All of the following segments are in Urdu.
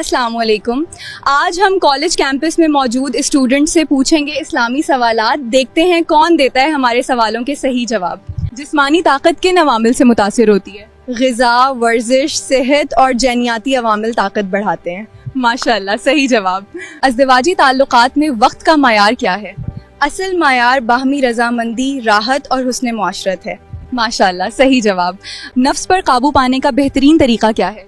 السلام علیکم. آج ہم کالج کیمپس میں موجود اسٹوڈنٹ سے پوچھیں گے اسلامی سوالات. دیکھتے ہیں کون دیتا ہے ہمارے سوالوں کے صحیح جواب. جسمانی طاقت کن عوامل سے متاثر ہوتی ہے؟ غذا، ورزش، صحت اور جینیاتی عوامل طاقت بڑھاتے ہیں. ماشاءاللہ صحیح جواب. ازدواجی تعلقات میں وقت کا معیار کیا ہے؟ اصل معیار باہمی رضامندی، راحت اور حسن معاشرت ہے. ماشاءاللہ صحیح جواب. نفس پر قابو پانے کا بہترین طریقہ کیا ہے؟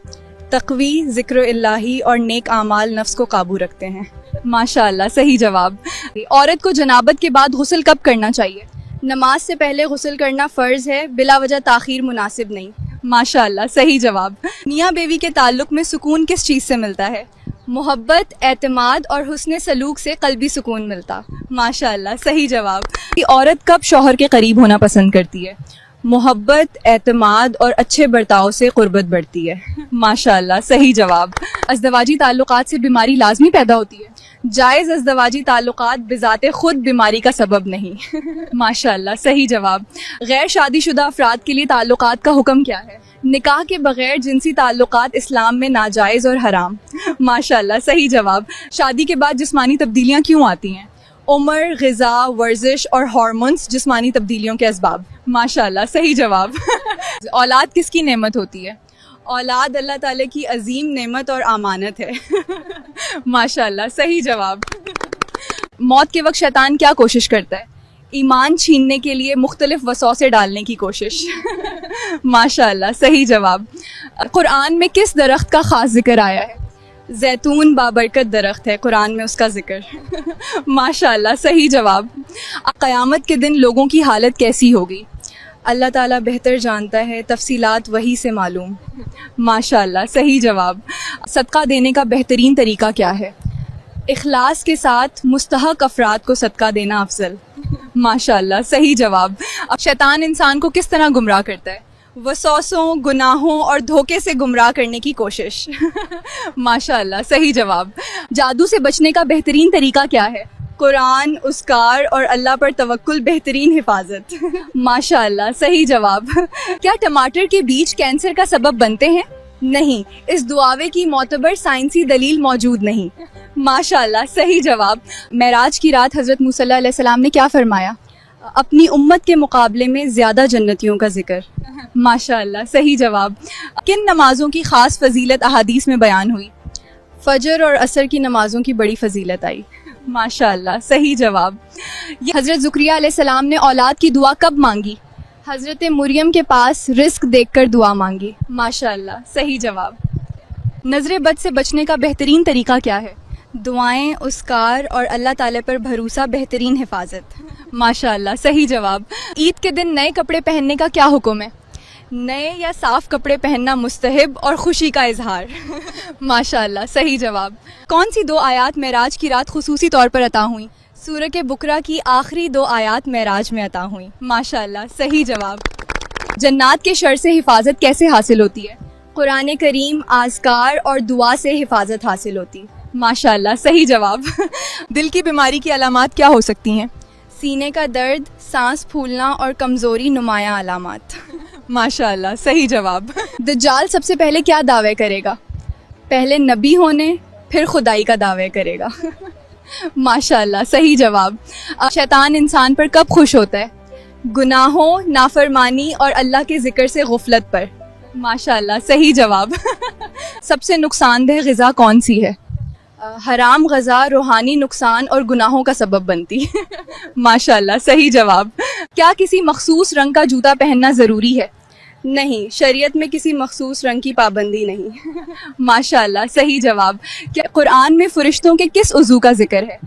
تقوی، ذکر الہی اور نیک اعمال نفس کو قابو رکھتے ہیں. ماشاءاللہ صحیح جواب. عورت کو جنابت کے بعد غسل کب کرنا چاہیے؟ نماز سے پہلے غسل کرنا فرض ہے، بلا وجہ تاخیر مناسب نہیں. ماشاءاللہ صحیح جواب. میاں بیوی کے تعلق میں سکون کس چیز سے ملتا ہے؟ محبت، اعتماد اور حسن سلوک سے قلبی سکون ملتا. ماشاءاللہ صحیح جواب. عورت کب شوہر کے قریب ہونا پسند کرتی ہے؟ محبت، اعتماد اور اچھے برتاؤ سے قربت بڑھتی ہے. ماشاءاللہ صحیح جواب. ازدواجی تعلقات سے بیماری لازمی پیدا ہوتی ہے؟ جائز ازدواجی تعلقات بذات خود بیماری کا سبب نہیں. ماشاءاللہ صحیح جواب. غیر شادی شدہ افراد کے لیے تعلقات کا حکم کیا ہے؟ نکاح کے بغیر جنسی تعلقات اسلام میں ناجائز اور حرام. ماشاءاللہ صحیح جواب. شادی کے بعد جسمانی تبدیلیاں کیوں آتی ہیں؟ عمر، غذا، ورزش اور ہارمونز جسمانی تبدیلیوں کے اسباب. ماشاءاللہ صحیح جواب. اولاد کس کی نعمت ہوتی ہے؟ اولاد اللہ تعالیٰ کی عظیم نعمت اور امانت ہے. ماشاءاللہ صحیح جواب. موت کے وقت شیطان کیا کوشش کرتا ہے؟ ایمان چھیننے کے لیے مختلف وسوسے ڈالنے کی کوشش. ماشاءاللہ صحیح جواب. قرآن میں کس درخت کا خاص ذکر آیا ہے؟ زیتون بابرکت درخت ہے، قرآن میں اس کا ذکر. ماشاءاللہ صحیح جواب. قیامت کے دن لوگوں کی حالت کیسی ہوگی؟ اللہ تعالیٰ بہتر جانتا ہے، تفصیلات وہی سے معلوم. ماشاءاللہ صحیح جواب. صدقہ دینے کا بہترین طریقہ کیا ہے؟ اخلاص کے ساتھ مستحق افراد کو صدقہ دینا افضل. ماشاءاللہ صحیح جواب. اب شیطان انسان کو کس طرح گمراہ کرتا ہے؟ وسوسوں، گناہوں اور دھوکے سے گمراہ کرنے کی کوشش. ماشاءاللہ صحیح جواب. جادو سے بچنے کا بہترین طریقہ کیا ہے؟ قرآن، اذکار اور اللہ پر توکل بہترین حفاظت. ماشاءاللہ صحیح جواب. کیا ٹماٹر کے بیج کینسر کا سبب بنتے ہیں؟ نہیں، اس دعوے کی معتبر سائنسی دلیل موجود نہیں. ماشاءاللہ صحیح جواب. معراج کی رات حضرت موسیٰ صلی اللہ علیہ السلام نے کیا فرمایا؟ اپنی امت کے مقابلے میں زیادہ جنتیوں کا ذکر. ماشاءاللہ صحیح جواب. کن نمازوں کی خاص فضیلت احادیث میں بیان ہوئی؟ فجر اور عصر کی نمازوں کی بڑی فضیلت آئی. ماشاءاللہ صحیح جواب. حضرت زکریہ علیہ السلام نے اولاد کی دعا کب مانگی؟ حضرت مریم کے پاس رزق دیکھ کر دعا مانگی. ماشاءاللہ صحیح جواب. نظر بد سے بچنے کا بہترین طریقہ کیا ہے؟ دعائیں، اذکار اور اللہ تعالی پر بھروسہ بہترین حفاظت. ماشاءاللہ صحیح جواب. عید کے دن نئے کپڑے پہننے کا کیا حکم ہے؟ نئے یا صاف کپڑے پہننا مستحب اور خوشی کا اظہار. ماشاءاللہ صحیح جواب. کون سی 2 آیات معراج کی رات خصوصی طور پر عطا ہوئیں؟ سورہ بقرہ کی آخری 2 آیات معراج میں عطا ہوئیں. ماشاءاللہ صحیح جواب. جنات کے شر سے حفاظت کیسے حاصل ہوتی ہے؟ قرآن کریم، اذکار اور دعا سے حفاظت حاصل ہوتی. ماشاءاللہ صحیح جواب. دل کی بیماری کی علامات کیا ہو سکتی ہیں؟ سینے کا درد، سانس پھولنا اور کمزوری نمایاں علامات. ماشاءاللہ صحیح جواب. دجال سب سے پہلے کیا دعوے کرے گا؟ پہلے نبی ہونے، پھر خدائی کا دعوے کرے گا. ماشاءاللہ صحیح جواب. شیطان انسان پر کب خوش ہوتا ہے؟ گناہوں، نافرمانی اور اللہ کے ذکر سے غفلت پر. ماشاءاللہ صحیح جواب. سب سے نقصان دہ غذا کون سی ہے؟ حرام غذا روحانی نقصان اور گناہوں کا سبب بنتی. ماشاءاللہ صحیح جواب. کیا کسی مخصوص رنگ کا جوتا پہننا ضروری ہے؟ نہیں، شریعت میں کسی مخصوص رنگ کی پابندی نہیں. ماشاءاللہ صحیح جواب. کیا قرآن میں فرشتوں کے کس عضو کا ذکر ہے؟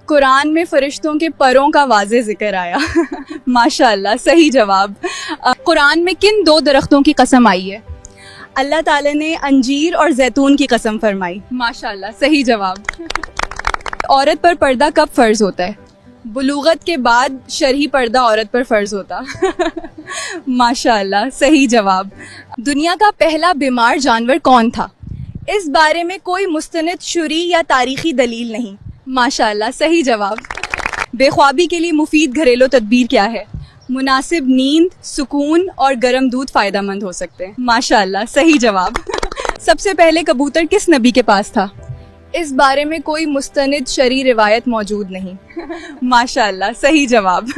قرآن میں فرشتوں کے پروں کا واضح ذکر آیا. ماشاءاللہ صحیح جواب. قرآن میں کن 2 درختوں کی قسم آئی ہے؟ اللہ تعالیٰ نے انجیر اور زیتون کی قسم فرمائی. ماشاءاللہ صحیح جواب. عورت پر پردہ کب فرض ہوتا ہے؟ بلوغت کے بعد شرعی پردہ عورت پر فرض ہوتا. ماشاءاللہ صحیح جواب. دنیا کا پہلا بیمار جانور کون تھا؟ اس بارے میں کوئی مستند شرعی یا تاریخی دلیل نہیں. ماشاءاللہ صحیح جواب. بے خوابی کے لیے مفید گھریلو تدبیر کیا ہے؟ مناسب نیند، سکون اور گرم دودھ فائدہ مند ہو سکتے ہیں. ماشاءاللہ صحیح جواب. سب سے پہلے کبوتر کس نبی کے پاس تھا؟ اس بارے میں کوئی مستند شرعی روایت موجود نہیں. ماشاءاللہ صحیح جواب.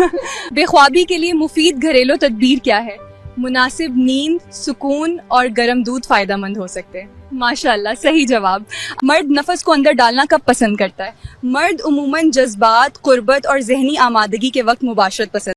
بے خوابی کے لیے مفید گھریلو تدبیر کیا ہے؟ مناسب نیند، سکون اور گرم دودھ فائدہ مند ہو سکتے ہیں. ماشاءاللہ صحیح جواب. مرد نفس کو اندر ڈالنا کب پسند کرتا ہے؟ مرد عموماً جذبات، قربت اور ذہنی آمادگی کے وقت مباشرت پسند